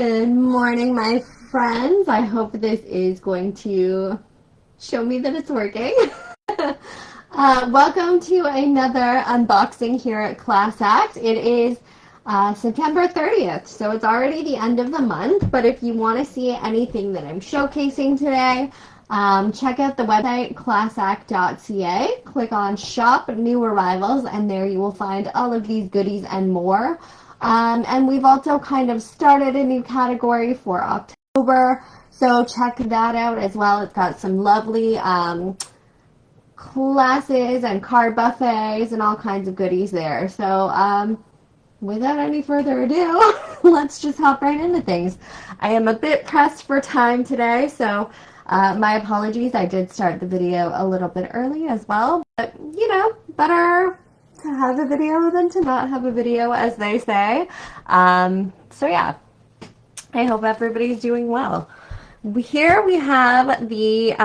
Good morning, my friends. I hope this is going to show me that it's working. Welcome to another unboxing here at Class Act. It is September 30th, so it's already the end of the month, but if you want to see anything that I'm showcasing today, check out the website classact.ca, click on Shop New Arrivals, and there you will find all of these goodies and more. And we've also kind of started a new category for October, so check that out as well. It's got some lovely classes and card buffets and all kinds of goodies there. So without any further ado, let's just hop right into things. I am a bit pressed for time today, so my apologies. I did start the video a little bit early as well, but you know, better to have a video than to not have a video, as they say. So yeah, I hope everybody's doing well. Here we have the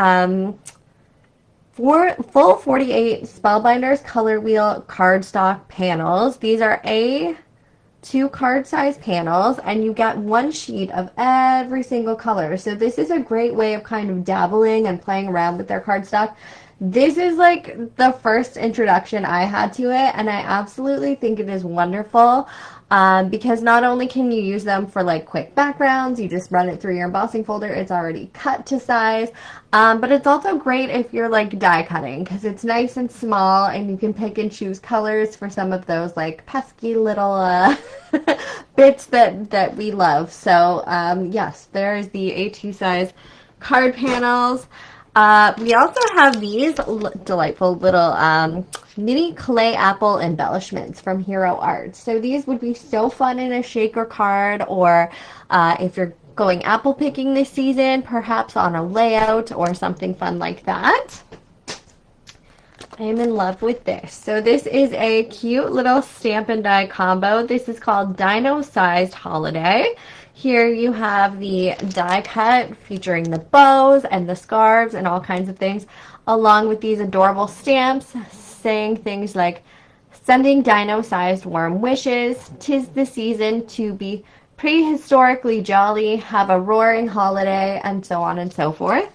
full 48 Spellbinders Color Wheel cardstock panels. These are A2 card size panels, and you get one sheet of every single color. So this is a great way of kind of dabbling and playing around with their cardstock. This is like the first introduction I had to it, and I absolutely think it is wonderful because not only can you use them for like quick backgrounds, you just run it through your embossing folder, it's already cut to size, but it's also great if you're like die cutting because it's nice and small and you can pick and choose colors for some of those like pesky little bits that we love. So yes, there is the A2 size card panels. We also have these delightful little mini clay apple embellishments from Hero Art. So these would be so fun in a shaker card, or if you're going apple picking this season, perhaps on a layout or something fun like that. I am in love with this. So this is a cute little stamp and die combo. This is called Dino Sized Holiday. Here you have the die cut featuring the bows and the scarves and all kinds of things, along with these adorable stamps saying things like, sending dino-sized warm wishes, 'tis the season to be prehistorically jolly, have a roaring holiday, and so on and so forth.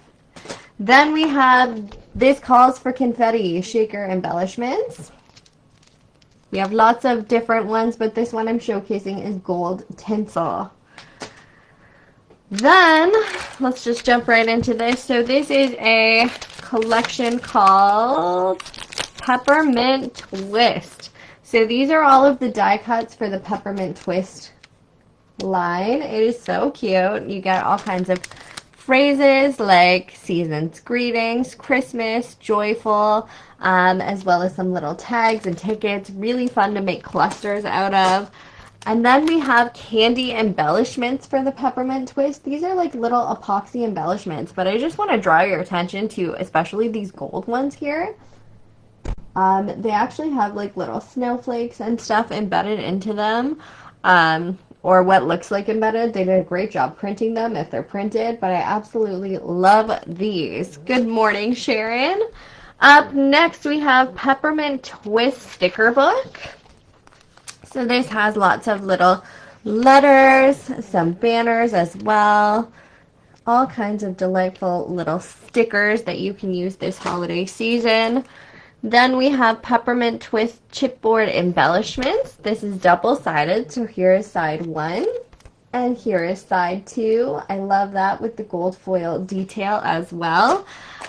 Then we have this calls for confetti shaker embellishments. We have lots of different ones, but this one I'm showcasing is gold tinsel. Then, let's just jump right into this. So this is a collection called Peppermint Twist. So these are all of the die cuts for the Peppermint Twist line. It is so cute. You get all kinds of phrases like season's greetings, Christmas, joyful, as well as some little tags and tickets. Really fun to make clusters out of. And then we have candy embellishments for the Peppermint Twist. These are like little epoxy embellishments, but I just want to draw your attention to especially these gold ones here. They actually have like little snowflakes and stuff embedded into them, or what looks like embedded. They did a great job printing them if they're printed, but I absolutely love these. Good morning, Sharon. Up next, we have Peppermint Twist Sticker Book. So this has lots of little letters, some banners as well, all kinds of delightful little stickers that you can use this holiday season. Then we have Peppermint Twist chipboard embellishments. This is double-sided, so here is side 1 and here is side 2. I love that with the gold foil detail as well.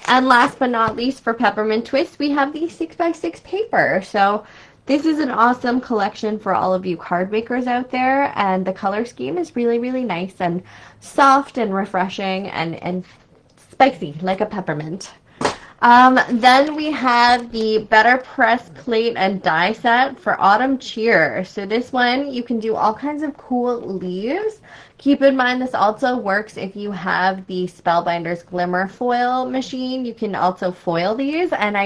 And last but not least for Peppermint Twist, we have the 6x6 paper. So this is an awesome collection for all of you card makers out there, and the color scheme is really, really nice and soft and refreshing and spicy like a peppermint. Then we have the Better Press plate and die set for Autumn Cheer. So this one, you can do all kinds of cool leaves. Keep in mind this also works if you have the Spellbinders Glimmer foil machine. You can also foil these, and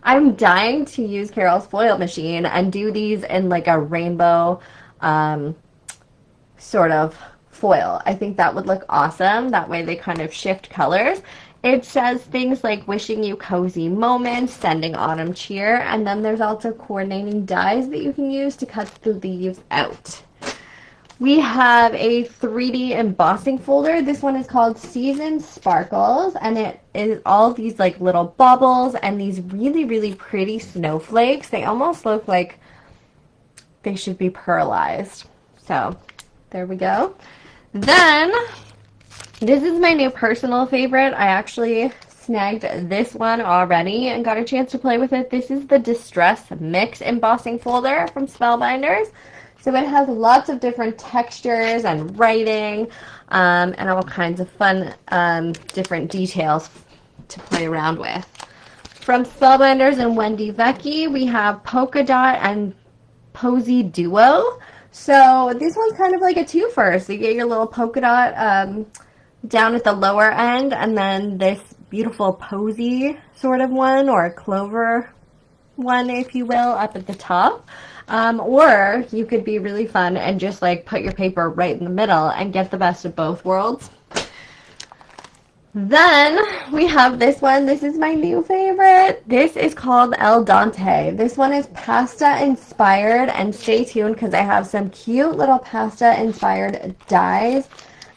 I'm dying to use Carol's foil machine and do these in like a rainbow sort of foil. I think that would look awesome. That way they kind of shift colors. It says things like wishing you cozy moments, sending autumn cheer, and then there's also coordinating dies that you can use to cut the leaves out. We have a 3D embossing folder. This one is called Season Sparkles, and it is all these like little bubbles and these really, really pretty snowflakes. They almost look like they should be pearlized. So there we go. Then this is my new personal favorite. I actually snagged this one already and got a chance to play with it. This is the Distress Mix embossing folder from Spellbinders. So it has lots of different textures and writing and all kinds of fun different details to play around with. From Spellbinders and Wendy Vecchi, we have Polka Dot and Posy Duo. So this one's kind of like a twofer. So you get your little polka dot down at the lower end, and then this beautiful posy sort of one, or a clover one, if you will, up at the top. Or you could be really fun and just like put your paper right in the middle and get the best of both worlds. Then we have this one. This is my new favorite. This is called El Dante. This one is pasta inspired, and stay tuned because I have some cute little pasta inspired dies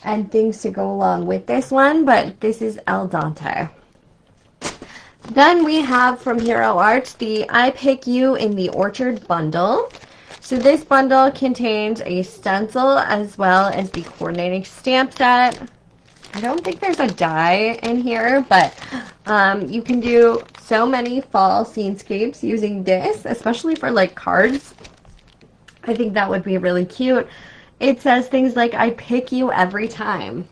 and things to go along with this one, but this is El Dante. Then we have from Hero Arts the I Pick You in the Orchard bundle. So this bundle contains a stencil as well as the coordinating stamp set. I don't think there's a die in here, but you can do so many fall scenescapes using this, especially for like cards. I think that would be really cute. It says things like, I pick you every time.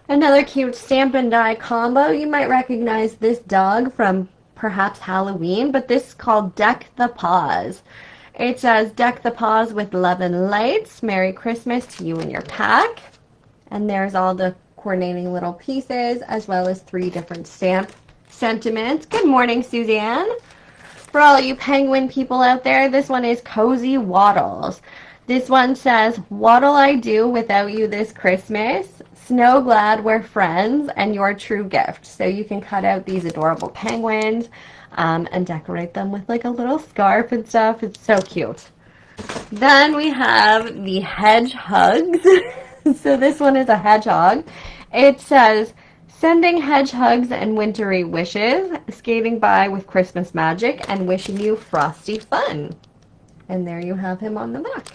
Another cute stamp and die combo. You might recognize this dog from perhaps Halloween, but this is called Deck the Paws. It says, deck the paws with love and lights. Merry Christmas to you and your pack. And there's all the coordinating little pieces, as well as 3 different stamp sentiments. Good morning, Suzanne. For all you penguin people out there, this one is Cozy Waddles. This one says, what'll I do without you this Christmas? Snow glad we're friends and your true gift. So you can cut out these adorable penguins and decorate them with like a little scarf and stuff. It's so cute. Then we have the hedgehogs. So this one is a hedgehog. It says, sending hedgehogs and wintry wishes, skating by with Christmas magic, and wishing you frosty fun. And there you have him on the back.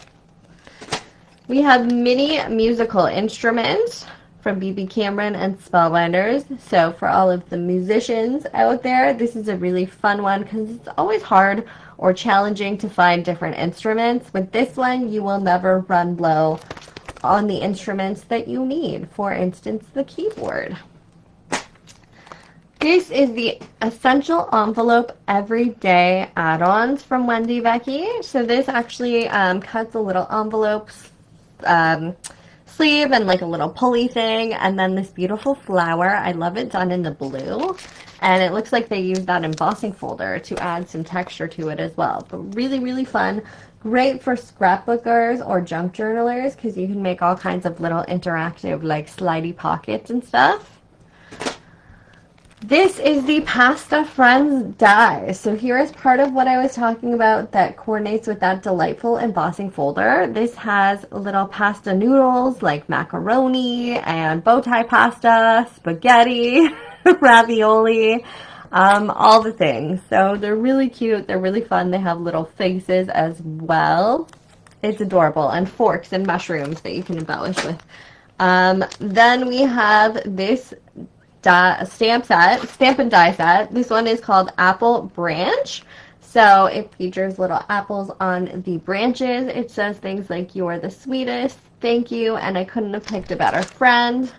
We have mini musical instruments from BB Cameron and Spellbinders. So for all of the musicians out there, this is a really fun one because it's always hard or challenging to find different instruments. With this one, you will never run low on the instruments that you need. For instance, the keyboard. This is the Essential Envelope Everyday Add-ons from Wendy Vecchi. So this actually cuts a little envelope sleeve and like a little pulley thing, and then this beautiful flower. I love it done in the blue, and it looks like they used that embossing folder to add some texture to it as well. But really, really fun. Great for scrapbookers or junk journalers because you can make all kinds of little interactive like slidey pockets and stuff. This is the Pasta Friends die. So here is part of what I was talking about that coordinates with that delightful embossing folder. This has little pasta noodles like macaroni and bow tie pasta, spaghetti, ravioli, all the things. So they're really cute. They're really fun. They have little faces as well. It's adorable. And forks and mushrooms that you can embellish with. Then we have this stamp and die set. This one is called Apple Branch. So it features little apples on the branches. It says things like, you're the sweetest, thank you, and I couldn't have picked a better friend.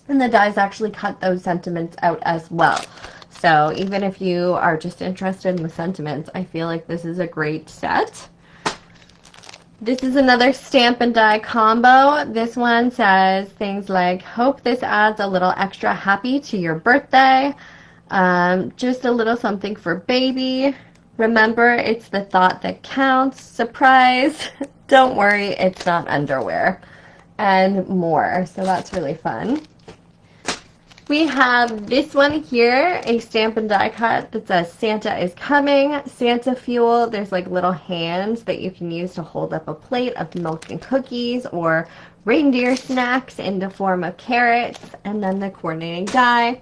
And the dies actually cut those sentiments out as well. So even if you are just interested in the sentiments, I feel like this is a great set. This is another stamp and die combo. This one says things like, hope this adds a little extra happy to your birthday. Just a little something for baby. Remember, it's the thought that counts. Surprise. Don't worry, it's not underwear. And more. So that's really fun. We have this one here, a stamp and die cut that says Santa is coming, Santa fuel. There's like little hands that you can use to hold up a plate of milk and cookies or reindeer snacks in the form of carrots, and then the coordinating die.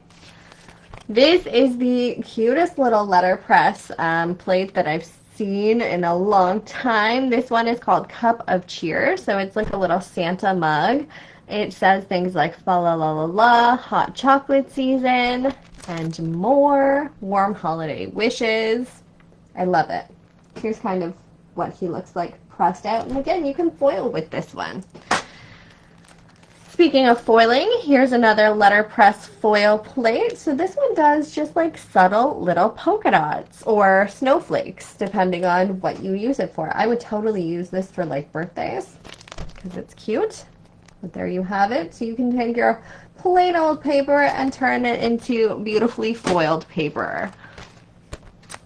This is the cutest little letterpress plate that I've seen in a long time. This one is called Cup of Cheer, so it's like a little Santa mug. It says things like fa la la la la, hot chocolate season, and more, warm holiday wishes. I love it. Here's kind of what he looks like pressed out. And again, you can foil with this one. Speaking of foiling, here's another letterpress foil plate. So this one does just like subtle little polka dots or snowflakes, depending on what you use it for. I would totally use this for like birthdays because it's cute. But there you have it. So you can take your plain old paper and turn it into beautifully foiled paper.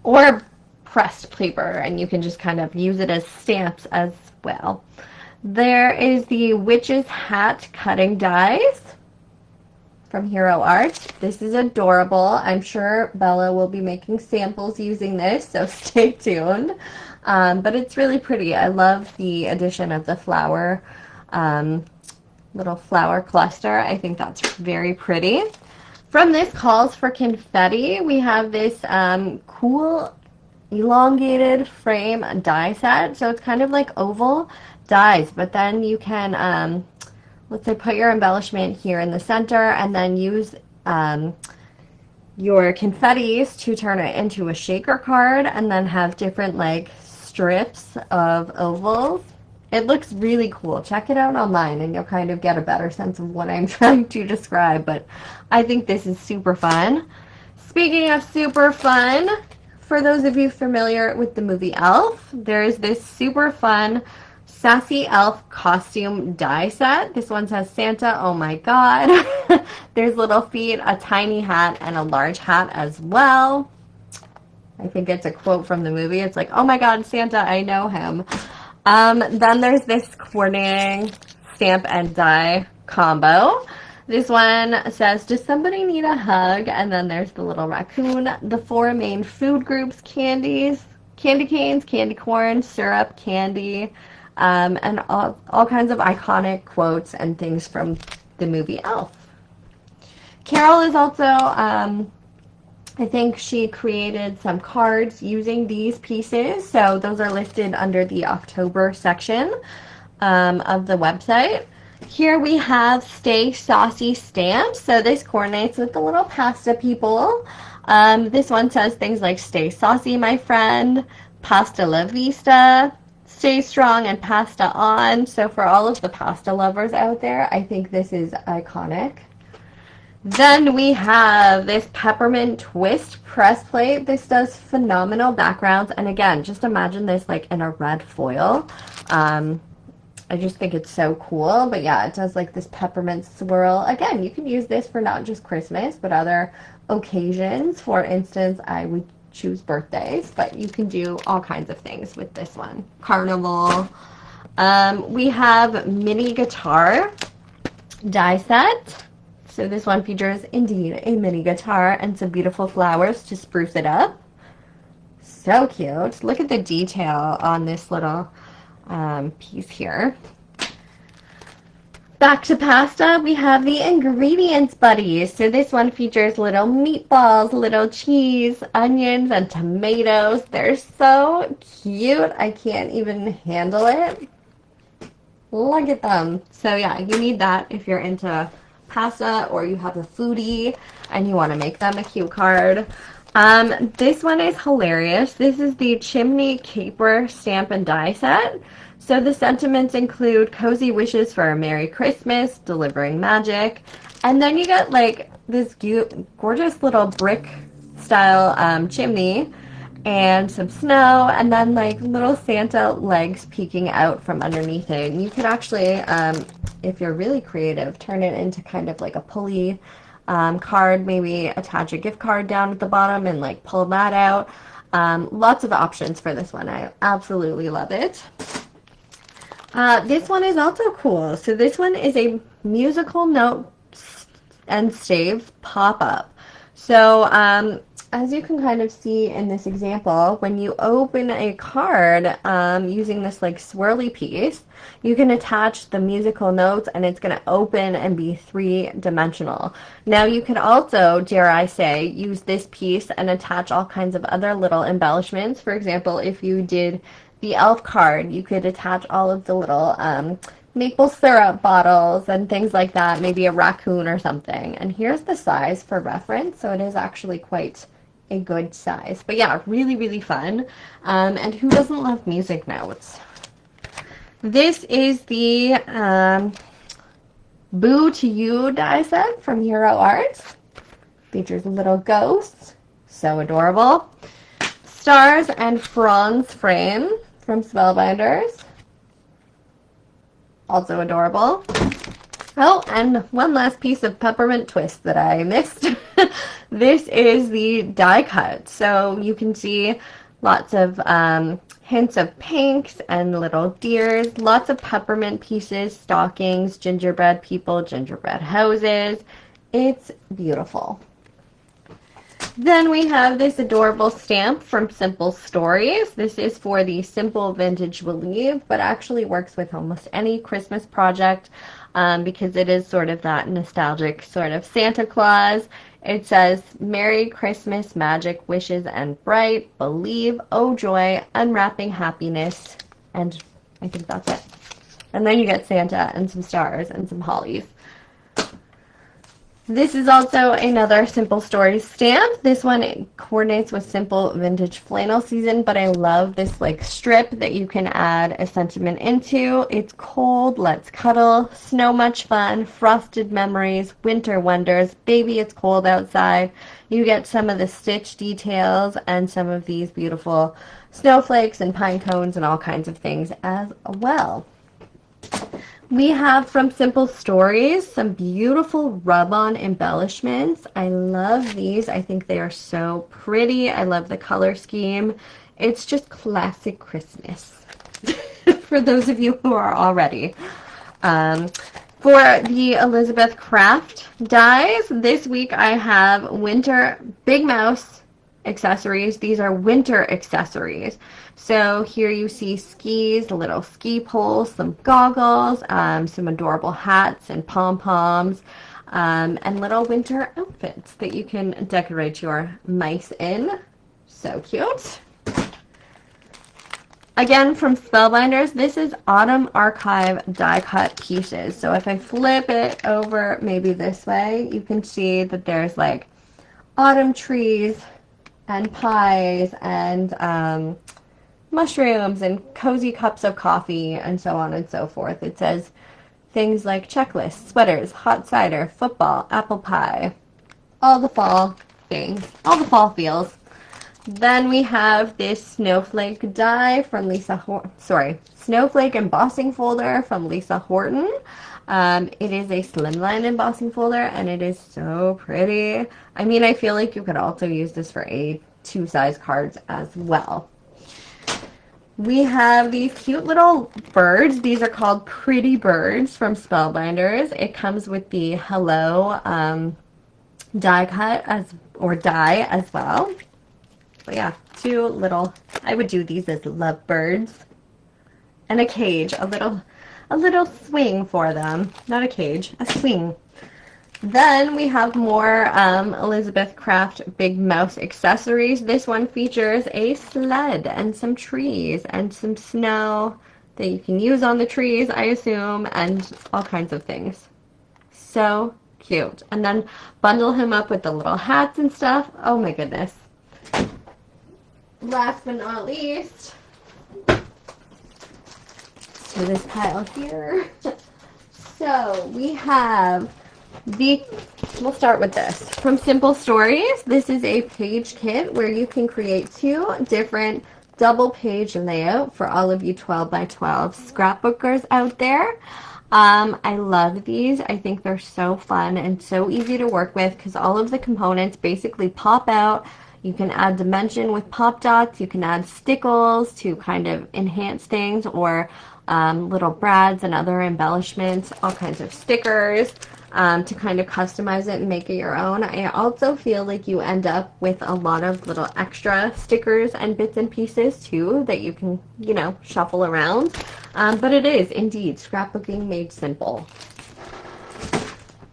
Or pressed paper, and you can just kind of use it as stamps as well. There is the witch's hat cutting dies from Hero Art. This is adorable. I'm sure Bella will be making samples using this, so stay tuned. But it's really pretty. I love the addition of the flower, little flower cluster. I think that's very pretty. From this Calls for Confetti, we have this cool elongated frame die set. So it's kind of like oval dies, but then you can, let's say, put your embellishment here in the center and then use your confettis to turn it into a shaker card and then have different like strips of ovals. It looks really cool. Check it out online and you'll kind of get a better sense of what I'm trying to describe, but I think this is super fun. Speaking of super fun, for those of you familiar with the movie Elf, there's this super fun Sassy Elf costume die set. This one says Santa, oh my god. There's little feet, a tiny hat, and a large hat as well. I think it's a quote from the movie. It's like, oh my god, Santa, I know him. Then there's this coordinating stamp and die combo. This one says, does somebody need a hug? And then there's the little raccoon. The 4 main food groups: candies, candy canes, candy corn, syrup, candy, and all kinds of iconic quotes and things from the movie Elf. Carol is also, I think she created some cards using these pieces, so those are listed under the October section of the website. Here we have Stay Saucy stamps, so this coordinates with the little pasta people. This one says things like, stay saucy, my friend, pasta la vista, stay strong, and pasta on. So for all of the pasta lovers out there, I think this is iconic. Then we have this peppermint twist press plate. This does phenomenal backgrounds, and again, just imagine this like in a red foil. I just think it's so cool. But yeah, it does like this peppermint swirl. Again, you can use this for not just Christmas, but other occasions. For instance, I would choose birthdays, but you can do all kinds of things with this one. Carnival. We have mini guitar die set. So this one features indeed a mini guitar and some beautiful flowers to spruce it up. So cute. Look at the detail on this little piece here. Back to pasta, we have the ingredients buddies. So this one features little meatballs, little cheese, onions, and tomatoes. They're so cute. I can't even handle it. Look at them. So yeah, you need that if you're into pasta or you have a foodie and you want to make them a cue card. This one is hilarious. This is the Chimney Caper stamp and die set. So the sentiments include cozy wishes for a Merry Christmas, delivering magic, and then you get like this gorgeous little brick style chimney and some snow, and then like little Santa legs peeking out from underneath it. And you could actually, if you're really creative, turn it into kind of like a pulley card, maybe attach a gift card down at the bottom and like pull that out. Lots of options for this one. I absolutely love it. This one is also cool. So this one is a musical note and save pop-up. So as you can kind of see in this example, when you open a card using this like swirly piece, you can attach the musical notes and it's going to open and be three-dimensional. Now you could also, dare I say, use this piece and attach all kinds of other little embellishments. For example, if you did the elf card, you could attach all of the little maple syrup bottles and things like that, maybe a raccoon or something. And here's the size for reference, so it is actually quite a good size. But yeah, really, really fun. And who doesn't love music notes? This is the Boo to You die set from Hero Arts. Features a little ghost, so adorable. Stars and Franz frame from Spellbinders. Also adorable. Oh, and one last piece of peppermint twist that I missed. This is the die cut. So you can see lots of hints of pinks and little deers, lots of peppermint pieces, stockings, gingerbread people, gingerbread houses. It's beautiful. Then we have this adorable stamp from Simple Stories. This is for the Simple Vintage Believe, but actually works with almost any Christmas project because it is sort of that nostalgic sort of Santa Claus. It says, Merry Christmas, magic, wishes, and bright, believe, oh joy, unwrapping happiness, and I think that's it. And then you get Santa and some stars and some hollies. This is also another Simple Stories stamp. This one coordinates with Simple Vintage Flannel Season, but I love this like strip that you can add a sentiment into. It's cold, let's cuddle, snow much fun, frosted memories, winter wonders, baby it's cold outside. You get some of the stitch details and some of these beautiful snowflakes and pine cones and all kinds of things as well. We have from Simple Stories some beautiful rub-on embellishments. I love these. I think they are so pretty. I love the color scheme. It's just classic Christmas for those of you who are all ready. For the Elizabeth Craft dies, this week I have winter Big Mouse accessories. These are winter accessories. So here you see skis, little ski poles, some goggles, some adorable hats and pom-poms, and little winter outfits that you can decorate your mice in. So cute. Again, from Spellbinders, this is Autumn Archive die cut pieces. So if I flip it over maybe this way, you can see that there's like autumn trees and pies and mushrooms and cozy cups of coffee and so on and so forth. It says things like checklists, sweaters, hot cider, football, apple pie, all the fall things, all the fall feels. Then we have this snowflake die from snowflake embossing folder from Lisa Horton. It is a slimline embossing folder and it is so pretty. I mean, I feel like you could also use this for A2 size cards as well. We have these cute little birds. These are called Pretty Birds from Spellbinders. It comes with the Hello die cut die as well. But yeah, two little, I would do these as love birds. And a cage, a little swing for them. Not a cage, a swing. Then we have more Elizabeth Craft Big Mouse accessories. This one features a sled and some trees and some snow that you can use on the trees, I assume, and all kinds of things. So cute. And then bundle him up with the little hats and stuff. Oh my goodness. Last but not least, to this pile here. So we have we'll start with this. From Simple Stories, this is a page kit where you can create 2 different double page layout for all of you 12 by 12 scrapbookers out there. I love these. I think they're so fun and so easy to work with because all of the components basically pop out. You can add dimension with pop dots. You can add stickles to kind of enhance things, or little brads and other embellishments, all kinds of stickers. to kind of customize it and make it your own. I also feel like you end up with a lot of little extra stickers and bits and pieces too that you can, you know, shuffle around. But it is indeed scrapbooking made simple.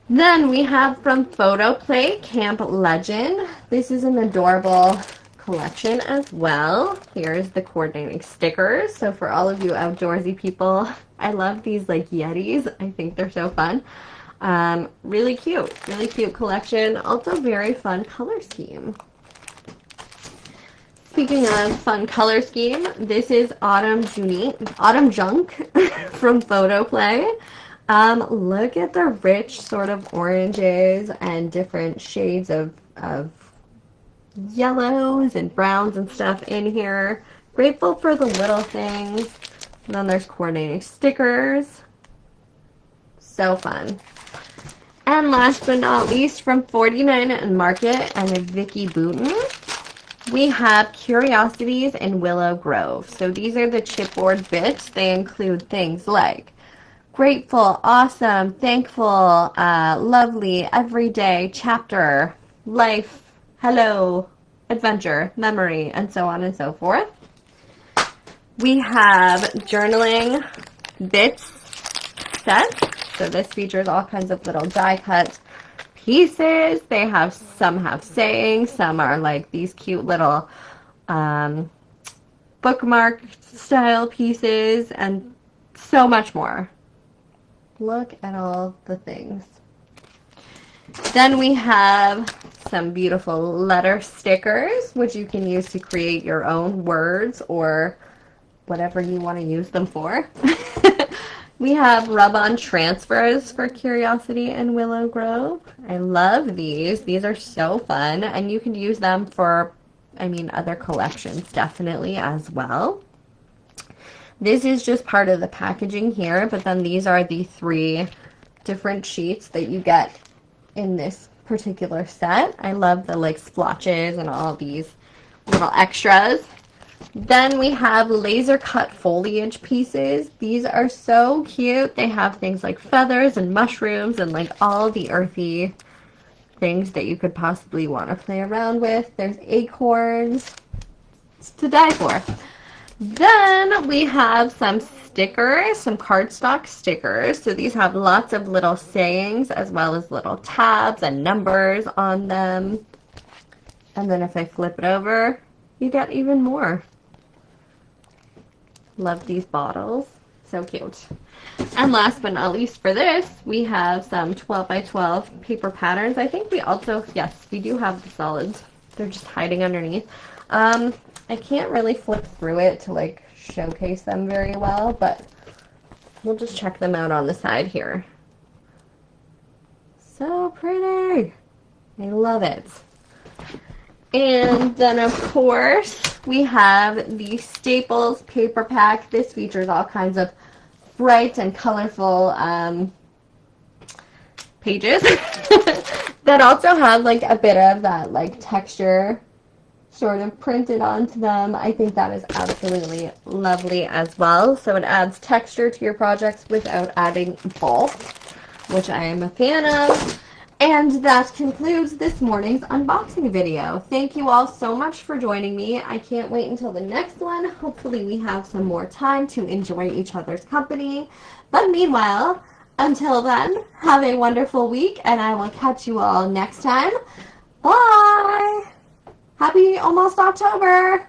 Then we have from Photo Play Camp Legend. This is an adorable collection as well. Here's the coordinating stickers. So for all of you outdoorsy people, I love these like Yetis. I think they're so fun. Really cute collection. Also very fun color scheme. Speaking of fun color scheme, this is Autumn Junk from Photo Play. Look at the rich sort of oranges and different shades of yellows and browns and stuff in here. Grateful for the little things. And then there's coordinating stickers. So fun. And last but not least, from 49 and Market and Vicky Booten, we have Curiosities in Willow Grove. So these are the chipboard bits. They include things like grateful, awesome, thankful, lovely, everyday, chapter, life, hello, adventure, memory, and so on and so forth. We have journaling bits set. So this features all kinds of little die cut pieces. Some have sayings, some are like these cute little bookmark style pieces, and so much more. Look at all the things. Then we have some beautiful letter stickers, which you can use to create your own words or whatever you want to use them for. We have rub-on transfers for Curiosity and Willow Grove. I love these. These are so fun, and you can use them for, I mean, other collections definitely as well. This is just part of the packaging here, but then these are the 3 different sheets that you get in this particular set. I love the like splotches and all these little extras. Then we have laser cut foliage pieces. These are so cute. They have things like feathers and mushrooms and like all the earthy things that you could possibly want to play around with. There's acorns. It's to die for. Then we have some stickers, some cardstock stickers. So these have lots of little sayings as well as little tabs and numbers on them. And then if I flip it over, you get even more. Love these bottles. So cute. And last but not least for this, we have some 12 by 12 paper patterns. I think we also, yes, we do have the solids. They're just hiding underneath. I can't really flip through it to like showcase them very well, but we'll just check them out on the side here. So pretty. I love it. And then of course we have the Staples paper pack. This features all kinds of bright and colorful pages that also have like a bit of that like texture sort of printed onto them. I think that is absolutely lovely as well. So it adds texture to your projects without adding bulk, which I am a fan of. And that concludes this morning's unboxing video. Thank you all so much for joining me. I can't wait until the next one. Hopefully we have some more time to enjoy each other's company. But meanwhile, until then, have a wonderful week, and I will catch you all next time. Bye! Happy almost October!